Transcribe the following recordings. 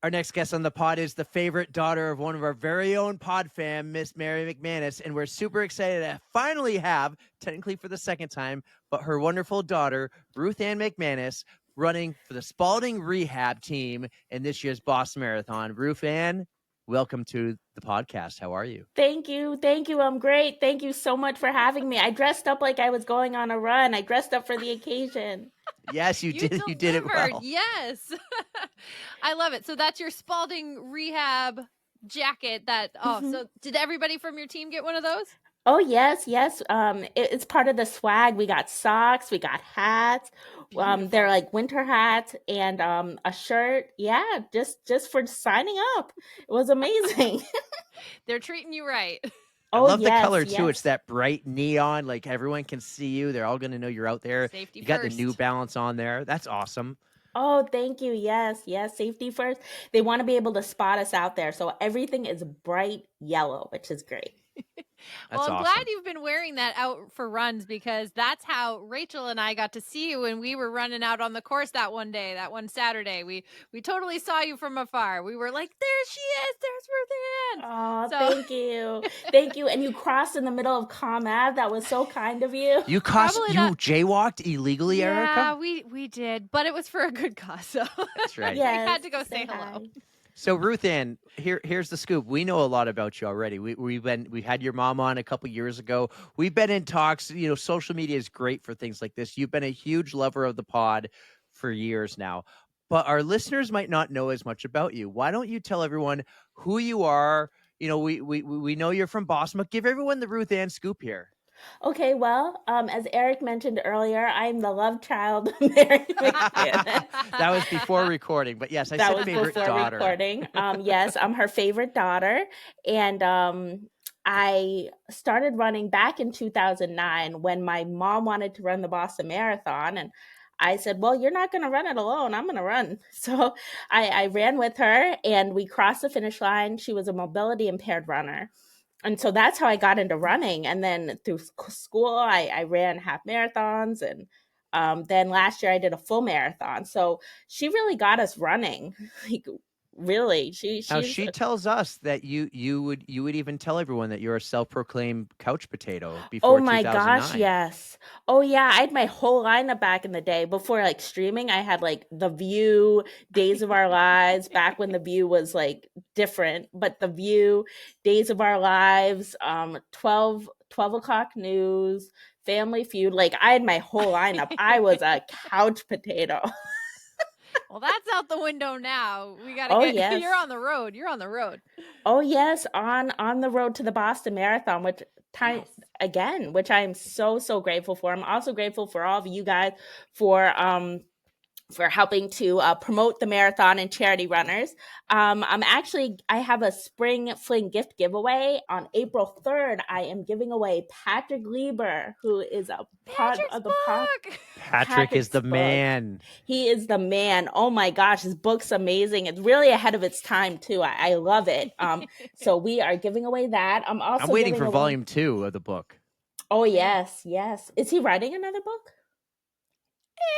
Our next guest on the pod is the favorite daughter of one of our very own pod fam, Miss Mary McManus, and we're super excited to finally have, technically for the second time, but her wonderful daughter, Ruth Anne McManus, running for the Spalding Rehab team in this year's Boston Marathon. Ruth Anne, welcome to the podcast. How are you? Thank you. Thank you. I'm great. Thank you so much for having me. I dressed up like I was going on a run. I dressed up for the occasion. Yes, you did. You did it well. Yes. I love it. So that's your Spalding Rehab jacket so did everybody from your team get one of those? Oh, yes. It's part of the swag. We got socks, we got hats. They're like winter hats and a shirt. Yeah, just for signing up. It was amazing. They're treating you right. I love the color too. It's that bright neon, like everyone can see you. They're all going to know you're out there. Safety you got first. the New Balance on there. That's awesome. Oh, thank you. Yes. Safety first. They want to be able to spot us out there. So everything is bright yellow, which is great. Well, I'm glad you've been wearing that out for runs because that's how Rachel and I got to see you when we were running out on the course that one Saturday. We totally saw you from afar. We were like, there she is. There's Ruth Anne. Oh, thank you. Thank you. And you crossed in the middle of Comm Ave. That was so kind of you. You jaywalked illegally, Erica? Yeah, we did, but it was for a good cause. So that's right. I had to go say hello. So Ruth Anne, here's the scoop. We know a lot about you already. We had your mom on a couple years ago. We've been in talks. You know, social media is great for things like this. You've been a huge lover of the pod for years now, but our listeners might not know as much about you. Why don't you tell everyone who you are? You know, we know you're from Boston, but give everyone the Ruth Anne scoop here. Okay, well, as Eric mentioned earlier, I'm the love child of Mary McManus. That was before recording, but yes, I said favorite daughter. Recording. Yes, I'm her favorite daughter, and I started running back in 2009 when my mom wanted to run the Boston Marathon, and I said, well, you're not going to run it alone. I'm going to run. So I ran with her, and we crossed the finish line. She was a mobility impaired runner. And so that's how I got into running. And then through school, I ran half marathons. And then last year I did a full marathon. So she really got us running. Like, really. She tells us that you would even tell everyone that you're a self-proclaimed couch potato before 2009. Oh my gosh, yes. Oh yeah, I had my whole lineup back in the day before like streaming. I had like The View, Days of Our Lives, back when The View was like different, but The View, Days of Our Lives, 12 o'clock news, Family Feud. Like I had my whole lineup. I was a couch potato. Well, that's out the window now. We got to yes. You're on the road. You're on the road. Oh yes, on the road to the Boston Marathon, which I am so grateful for. I'm also grateful for all of you guys for helping to promote the marathon and charity runners. I have a spring fling gift giveaway on April 3rd. I am giving away Patrick Lieber, who is a part of the pod. Patrick is the man. He is the man. Oh my gosh, his book's amazing. It's really ahead of its time too. I love it. So we are giving away that. I'm waiting for volume 2 of the book. Oh yes. Is he writing another book?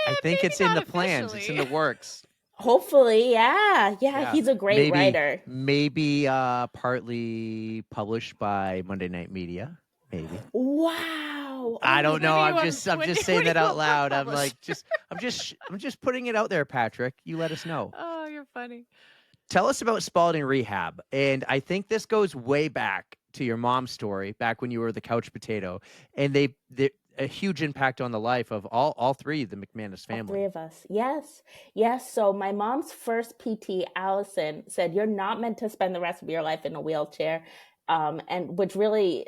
I think it's in the plans. It's in the works. Hopefully, yeah. He's a great writer. Maybe partly published by Monday Night Media. Maybe. Wow. I don't know. I'm just saying that out loud. I'm just putting it out there, Patrick. You let us know. Oh, you're funny. Tell us about Spalding Rehab. And I think this goes way back to your mom's story, back when you were the couch potato. And they a huge impact on the life of all three of the McManus family. All three of us. Yes. So my mom's first PT, Allison, said, you're not meant to spend the rest of your life in a wheelchair. And which really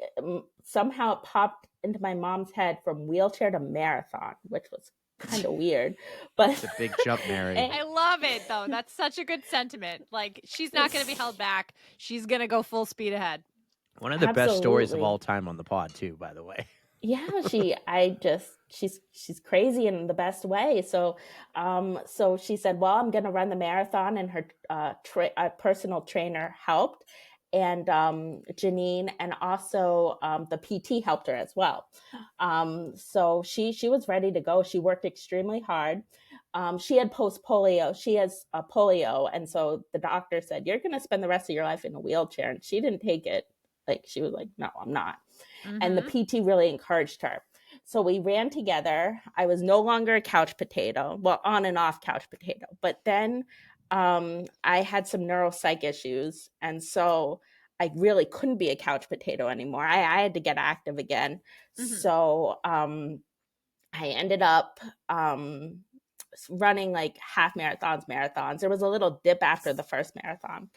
somehow popped into my mom's head from wheelchair to marathon, which was kind of weird. But it's a big jump, Mary. I love it, though. That's such a good sentiment. Like, she's not going to be held back. She's going to go full speed ahead. One of the best stories of all time on the pod, too, by the way. Yeah, she's crazy in the best way. So she said, well, I'm going to run the marathon, and her personal trainer helped, and Janine, and also the PT helped her as well. So she was ready to go. She worked extremely hard. She had post polio. She has polio. And so the doctor said, you're going to spend the rest of your life in a wheelchair. And she didn't take it. Like, she was like, no, I'm not. And the PT really encouraged her. So we ran together. I was no longer a couch potato, well, on and off couch potato. But then I had some neuropsych issues. And so I really couldn't be a couch potato anymore. I had to get active again. So I ended up running like half marathons. There was a little dip after the first marathon.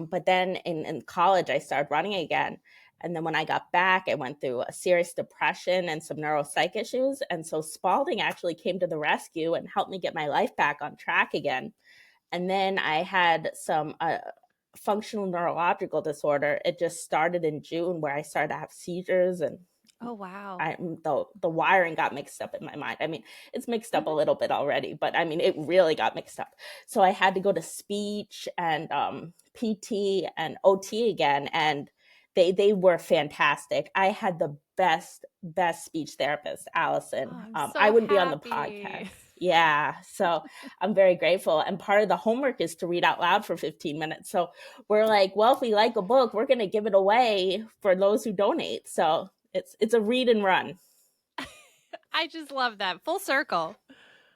But then in college, I started running again. And then when I got back, I went through a serious depression and some neuropsych issues. And so Spalding actually came to the rescue and helped me get my life back on track again. And then I had some functional neurological disorder. It just started in June, where I started to have seizures, and oh wow, the wiring got mixed up in my mind. I mean, it's mixed up a little bit already, but I mean, it really got mixed up. So I had to go to speech and PT and OT again, and they were fantastic. I had the best speech therapist, Allison. Oh, so I wouldn't be on the happy. podcast. Yeah, so I'm very grateful. And part of the homework is to read out loud for 15 minutes. So we're like, well, if we like a book, we're going to give it away for those who donate. So it's a read and run. I just love that. Full circle.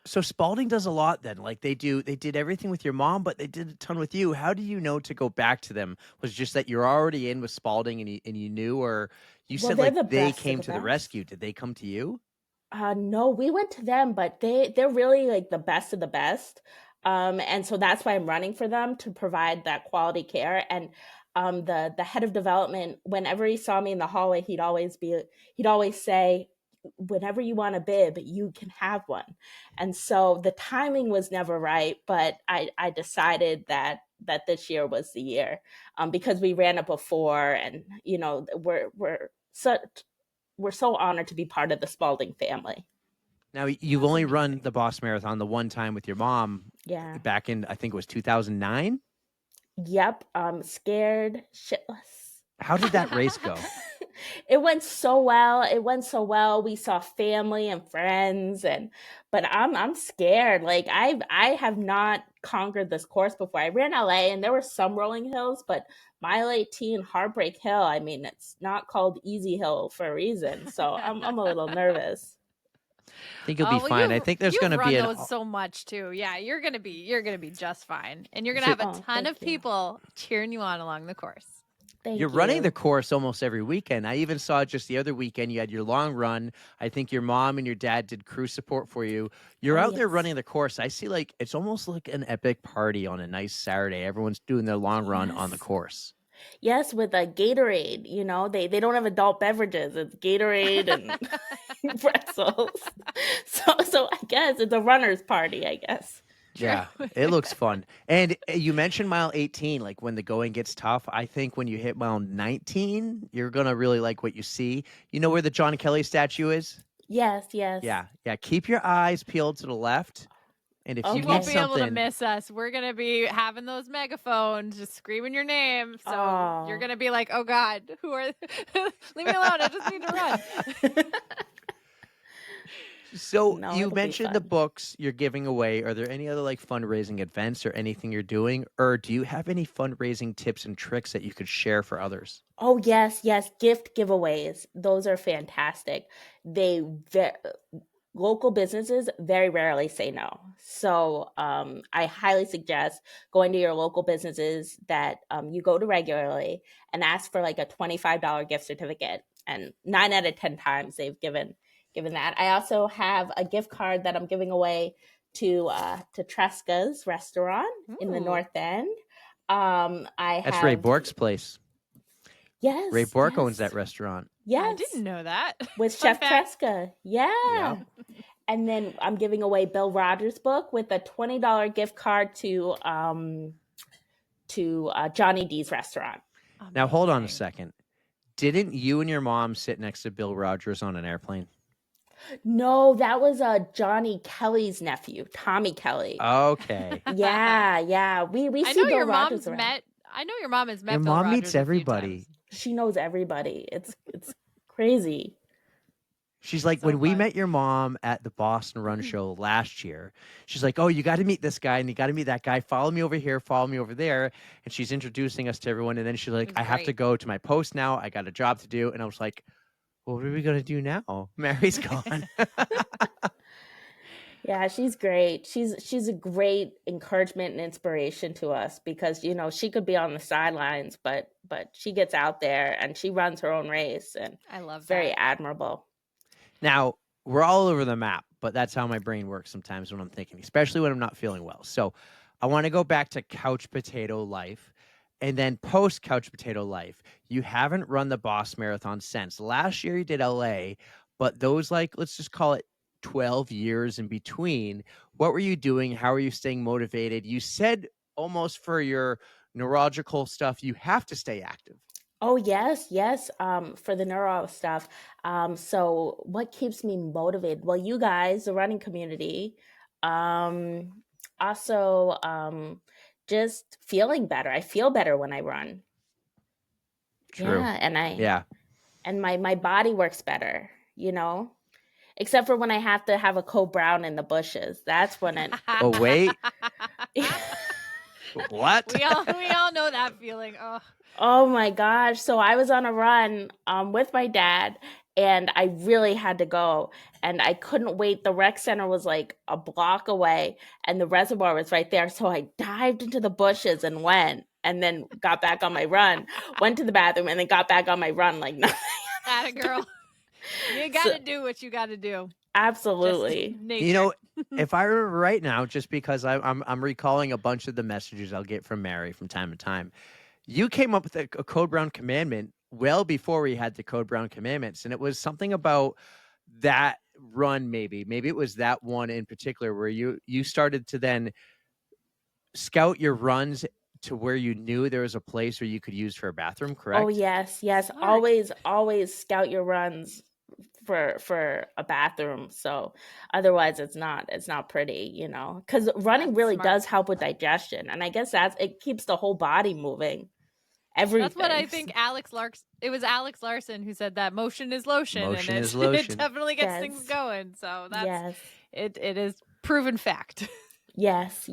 So Spalding does a lot then. Like they did everything with your mom, but they did a ton with you. How do you know to go back to them? Was it just that you're already in with Spalding and you knew, or you said like they came to the rescue? Did they come to you? No, we went to them, but they're really like the best of the best. And so that's why I'm running for them, to provide that quality care. And the head of development, whenever he saw me in the hallway, he'd always say, whenever you want a bib, you can have one. And so the timing was never right, but I decided that this year was the year, because we ran it before, and you know, we're so honored to be part of the Spalding family. Now, you've only run the Boston Marathon the one time with your mom. Yeah. Back in, I think it was 2009. Yep. Scared shitless. How did that race go? It went so well. We saw family and friends, but I'm scared. Like I have not conquered this course before. I ran LA and there were some rolling hills, but Mile 18, Heartbreak Hill, I mean, it's not called Easy Hill for a reason. So I'm a little nervous. I think you'll be fine. I think there's going to be those so much too. Yeah, you're gonna be just fine, and you're gonna have a ton of people cheering you on along the course. You're running the course almost every weekend. I even saw just the other weekend you had your long run. I think your mom and your dad did crew support for you. You're out there running the course. I see like it's almost like an epic party on a nice Saturday. Everyone's doing their long run on the course. Yes, with a Gatorade. You know, they don't have adult beverages. It's Gatorade and pretzels. So I guess it's a runner's party, I guess. Yeah, it looks fun. And you mentioned mile 18, like when the going gets tough. I think when you hit mile 19, you're going to really like what you see. You know where the John Kelly statue is? Yes. Yeah. Keep your eyes peeled to the left. And if you won't be able to miss us, we're going to be having those megaphones just screaming your name. So you're going to be like, oh God, who are, leave me alone. I just need to run. So you mentioned the books you're giving away. Are there any other like fundraising events or anything you're doing? Or do you have any fundraising tips and tricks that you could share for others? Oh, yes. Gift giveaways. Those are fantastic. Local businesses very rarely say no. So I highly suggest going to your local businesses that you go to regularly and ask for like a $25 gift certificate. And 9 out of 10 times they've given that. I also have a gift card that I'm giving away to Tresca's restaurant in the North End. That's Ray Bork's place. Yes. Ray Bork owns that restaurant. Yes. I didn't know that. With Chef Tresca. Yeah. And then I'm giving away Bill Rogers' book with a $20 gift card to Johnny D's restaurant. Amazing. Now, hold on a second. Didn't you and your mom sit next to Bill Rogers on an airplane? No, that was Johnny Kelly's nephew, Tommy Kelly. Okay. Yeah. We see Bill Rogers around. I know your mom has met Your mom meets everybody. She knows everybody. It's crazy. She's like, So when we fun. met your mom at the Boston Run Show last year, she's like, oh, you got to meet this guy and you got to meet that guy. Follow me over here, follow me over there. And she's introducing us to everyone. And then she's It like, was I have to great. go to my post now. I got a job to do. And I was like, well, what are we going to do now? Mary's gone. Yeah, she's great. She's a great encouragement and inspiration to us because she could be on the sidelines, but she gets out there and she runs her own race, and I love it's very that. admirable. Now, we're all over the map, but that's how my brain works sometimes when I'm thinking, especially when I'm not feeling well. So I want to go back to couch potato life. And then post couch potato life, you haven't run the Boston Marathon since. Last year you did LA, but those, like, let's just call it 12 years in between. What were you doing? How are you staying motivated? You said almost for your neurological stuff, you have to stay active. Oh, yes, yes. For the neuro stuff. So what keeps me motivated? Well, you guys, the running community, also, just feeling better. I feel better when I run. True. Yeah, Yeah. and my body works better, except for when I have to have a Code Brown in the bushes. That's when it. Oh, wait. What? We all know that feeling. Oh, Oh my gosh. So I was on a run with my dad, and I really had to go, and I couldn't wait. The rec center was like a block away and the reservoir was right there. So I dived into the bushes and went, and then got back on my run, went to the bathroom, and then got back on my run like nothing. atta girl. You got to do what you got to do. Absolutely. Just nature. You know, if I remember right now, just because I'm recalling a bunch of the messages I'll get from Mary from time to time, you came up with a Code Brown commandment well before we had the Code Brown commandments, and it was something about that run. Maybe it was that one in particular where you started to then scout your runs to where you knew there was a place where you could use for a bathroom. Correct? Oh yes, yes. Smart. Always scout your runs for a bathroom. So otherwise it's not pretty, because running That's really smart. does help with digestion, and I guess it keeps the whole body moving. That's Everything. what I think it was Alex Larson who said that motion is lotion. Motion and is lotion. It definitely gets Yes. things going. So that's Yes. it is proven fact. Yes.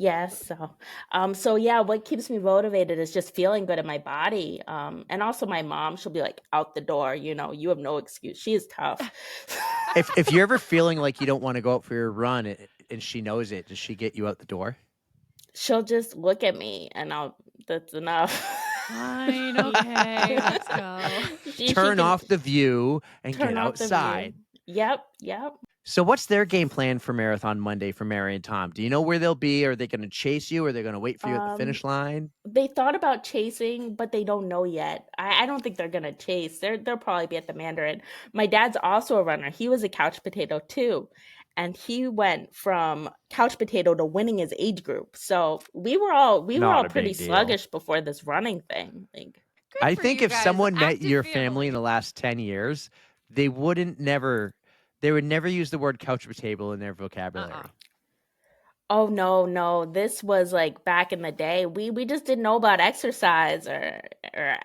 So yeah, what keeps me motivated is just feeling good in my body. And also my mom, she'll be like, out the door, you have no excuse. She is tough. If you're ever feeling like you don't want to go out for your run and she knows it, does she get you out the door? She'll just look at me and that's enough. Fine, okay, let's go. She Turn can off the view and turn get off the view. outside. Yep. So what's their game plan for Marathon Monday for Mary and Tom? Do you know where they'll be? Are they going to chase you? Are they going to wait for you at the finish line? They thought about chasing, but they don't know yet. I don't think they're gonna chase. They'll probably be at the Mandarin. My dad's also a runner. He was a couch potato too, and he went from couch potato to winning his age group. So we were all Not a pretty big deal. sluggish before this running thing. Like, Good I for think you if guys. someone met Active your family in the last 10 years, they would never use the word couch potato in their vocabulary. oh no, this was like back in the day. We just didn't know about exercise or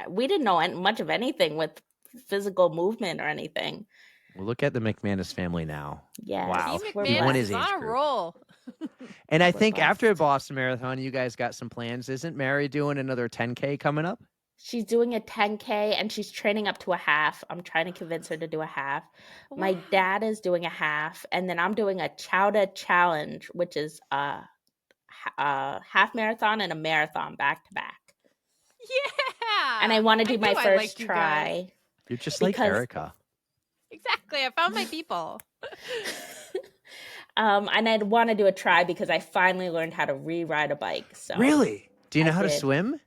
we didn't know much of anything with physical movement or anything. Well, look at the McManus family now. Yes, Wow. Steve we're He won McManus his is age on a group. roll. And I We're think after blessed. the Boston Marathon, you guys got some plans. Isn't Mary doing another 10K coming up? She's doing a 10K and she's training up to a half. I'm trying to convince her to do a half. My Wow. dad is doing a half, and then I'm doing a Chowda challenge, which is a half marathon and a marathon back to back. Yeah. And I want to do my knew I first liked you guys. try. You're just like Because- Erica. Exactly. I found my people. And I'd want to do a try because I finally learned how to re-ride a bike. So Really? Do you know I how to did. swim?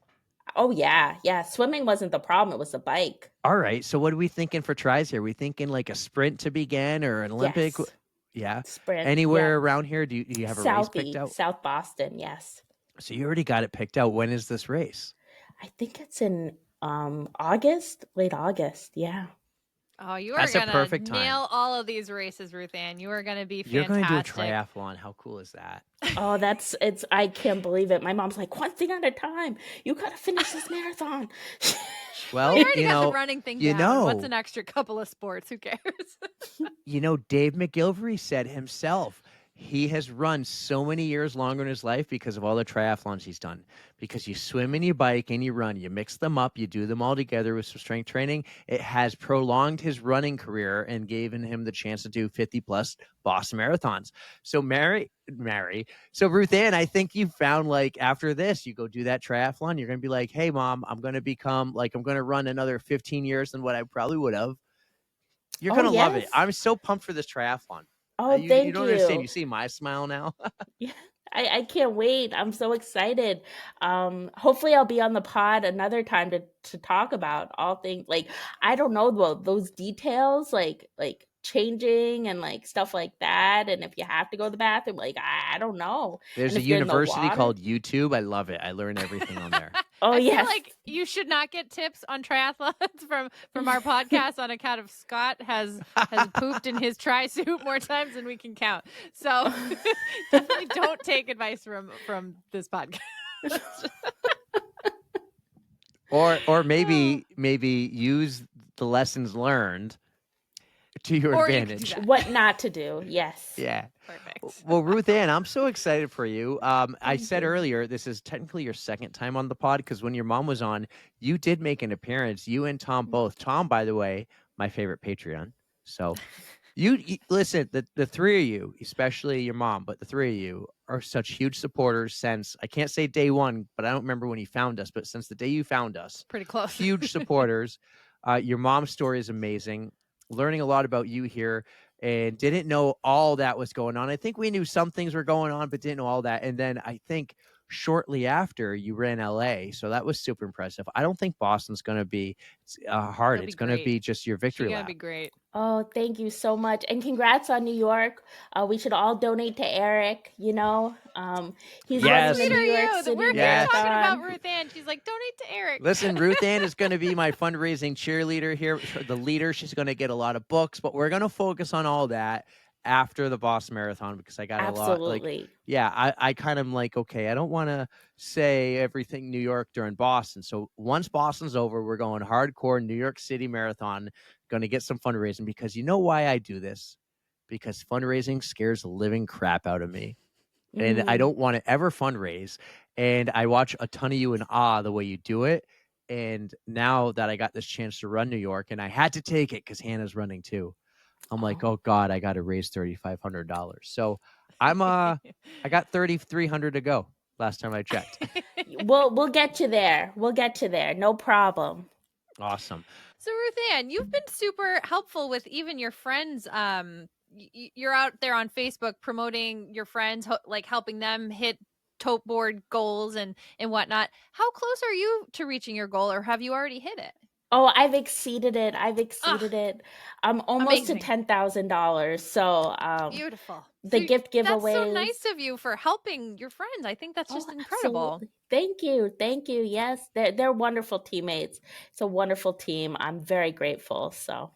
Oh yeah. Swimming wasn't the problem; it was the bike. All right. So what are we thinking for tries here? We thinking like a sprint to begin or an Olympic? Yes. Yeah. Sprint Anywhere around here? Do you have a race picked Southie, out? South Boston. Yes. So you already got it picked out. When is this race? I think it's in August, late August. Yeah. Oh, you are That's a gonna perfect time. nail all of these races, Ruth Ann. You are gonna be You're fantastic. going to do a triathlon. How cool is that? Oh, I can't believe it. My mom's like, one thing at a time. You gotta finish this marathon. Well, we already got the running thing you down. What's know, an extra couple of sports? Who cares? Dave McGilvery said himself, he has run so many years longer in his life because of all the triathlons he's done. Because you swim and you bike and you run, you mix them up, you do them all together with some strength training. It has prolonged his running career and given him the chance to do 50 plus Boston marathons. So so Ruth Ann, I think you found, like, after this, you go do that triathlon, you're going to be like, hey mom, I'm going to run another 15 years than what I probably would have. You're Oh, going to love it. yes. I'm so pumped for this triathlon. Oh, You thank don't understand. you. You see my smile now? Yeah, I can't wait. I'm so excited. Hopefully I'll be on the pod another time to talk about all things, like, I don't know, those details, like changing and like stuff like that. And if you have to go to the bathroom, like, I don't know. There's And a if you're in the university water. called YouTube. I love it. I learn everything on there. Oh, I yes. feel like you should not get tips on triathlons from our podcast on account of Scott has pooped in his tri suit more times than we can count. So definitely don't take advice from this podcast. Or maybe use the lessons learned to your Or you could do advantage. that. What not to do. Yes. Yeah. Perfect. Well, Ruth Ann, I'm so excited for you. I Thank said you. earlier, this is technically your second time on the pod because when your mom was on, you did make an appearance. You and Tom both. Tom, by the way, my favorite Patreon. So you listen, the three of you, especially your mom, but the three of you are such huge supporters since, I can't say day one, but I don't remember when you found us, but since the day you found us, Pretty close. huge supporters. Your mom's story is amazing. Learning a lot about you here, and didn't know all that was going on. I think we knew some things were going on, but didn't know all that. And then I think shortly after you ran LA, so that was super impressive. I don't think Boston's going to be hard. It'll It's be going to great. be just your victory She's gonna lap. be great. Oh, thank you so much. And congrats on New York. We should all donate to Eric, he's Yes. running the Sweet New are York you? City We're Yes. talking about Marathon. Ruth Ann. She's like, donate to Eric. Listen, Ruth Ann is going to be my fundraising cheerleader here, the leader. She's going to get a lot of books, but we're going to focus on all that after the Boston Marathon because I got a lot. Like, Absolutely. yeah, I kind of like, okay, I don't want to say everything New York during Boston. So once Boston's over, we're going hardcore New York City Marathon, going to get some fundraising because you know why I do this? Because fundraising scares the living crap out of me. And I don't want to ever fundraise. And I watch a ton of you in awe the way you do it. And now that I got this chance to run New York, and I had to take it because Hannah's running too. I'm like, oh God, I got to raise $3,500. So I'm I got 3,300 to go. Last time I checked. We'll get you there. We'll get you there. No problem. Awesome. So Ruth Ann, you've been super helpful with even your friends. You're out there on Facebook promoting your friends, like helping them hit tote board goals and whatnot. How close are you to reaching your goal, or have you already hit it? Oh, I've exceeded it. I'm almost amazing. to $10,000. So Beautiful. the gift giveaways. That's so nice of you for helping your friends. I think that's just incredible. Absolutely. Thank you. Yes, they're wonderful teammates. It's a wonderful team. I'm very grateful. So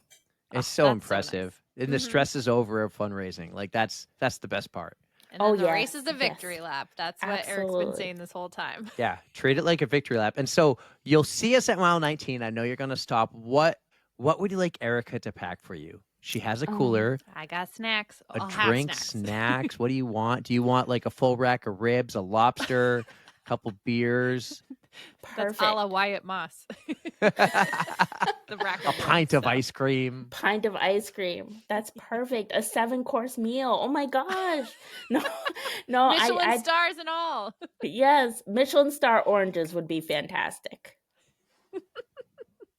it's so impressive. So nice. And the stress is over of fundraising. Like that's the best part. And then the race is the victory lap. That's what Eric's been saying this whole time. Yeah, treat it like a victory lap. And so you'll see us at mile 19. I know you're going to stop. What would you like Erica to pack for you? She has a cooler. I got snacks. A drink, snacks. What do you want? Do you want like a full rack of ribs, a lobster, a couple beers? Perfect. That's a la Wyatt Moss. The rack of a pint of ice cream. Pint of ice cream. That's perfect. A 7-course meal. Oh my gosh. No. Michelin stars and all. Yes. Michelin star oranges would be fantastic.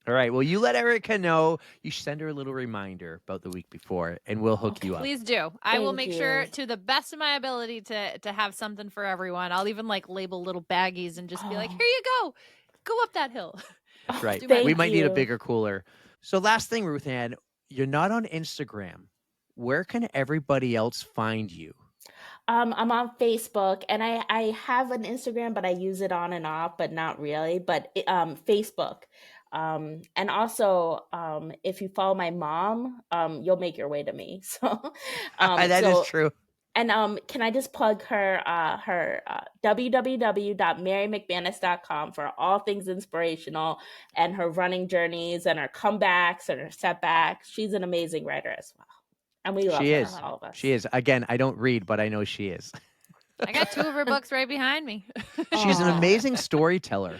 All right. Well, you let Erica know. You send her a little reminder about the week before, and we'll hook you up. Please do. I will make sure, to the best of my ability, to have something for everyone. I'll even like label little baggies and just be like, here you go. Go up that hill. That's right. We might need a bigger cooler. So last thing, Ruth Ann, you're not on Instagram. Where can everybody else find you? I'm on Facebook, and I have an Instagram, but I use it on and off, but not really. But Facebook. And also, if you follow my mom, you'll make your way to me. So that is true. And can I just plug her www.marymcmanus.com for all things inspirational and her running journeys and her comebacks and her setbacks. She's an amazing writer as well. And we love She her, is. all of us. She is. Again, I don't read, but I know she is. I got 2 of her books right behind me. She's an Aw. amazing storyteller.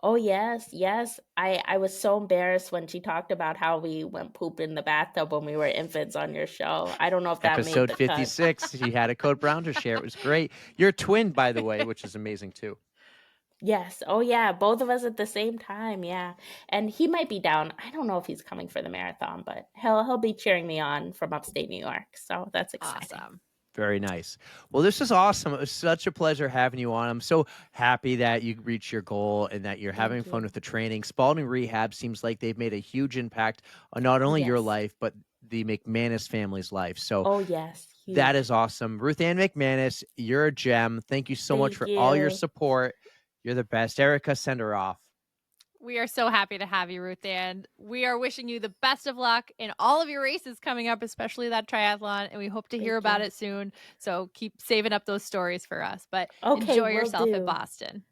Oh, yes, yes. I was so embarrassed when she talked about how we went poop in the bathtub when we were infants on your show. I don't know if that made Episode the cut. 56. She had a Code Brown to share. It was great. You're twin, by the way, which is amazing too. Yes. Oh, yeah. Both of us at the same time. Yeah. And he might be down. I don't know if he's coming for the marathon, but he'll be cheering me on from upstate New York. So that's exciting. Awesome. Very nice. Well, this is awesome. It was such a pleasure having you on. I'm so happy that you reached your goal and that you're having fun with the training. Spalding Rehab seems like they've made a huge impact on not only your life, but the McManus family's life. So Oh, yes. that Huge. is awesome. Ruth Anne McManus, you're a gem. Thank you so much for all your support. You're the best. Erica, send her off. We are so happy to have you, Ruth Ann. We are wishing you the best of luck in all of your races coming up, especially that triathlon, and we hope to hear about it soon. So keep saving up those stories for us. But enjoy yourself in Boston.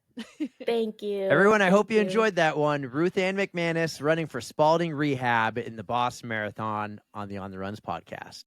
Thank you. Everyone, I hope you enjoyed that one. Ruth Anne McManus running for Spalding Rehab in the Boston Marathon on the On the Runs podcast.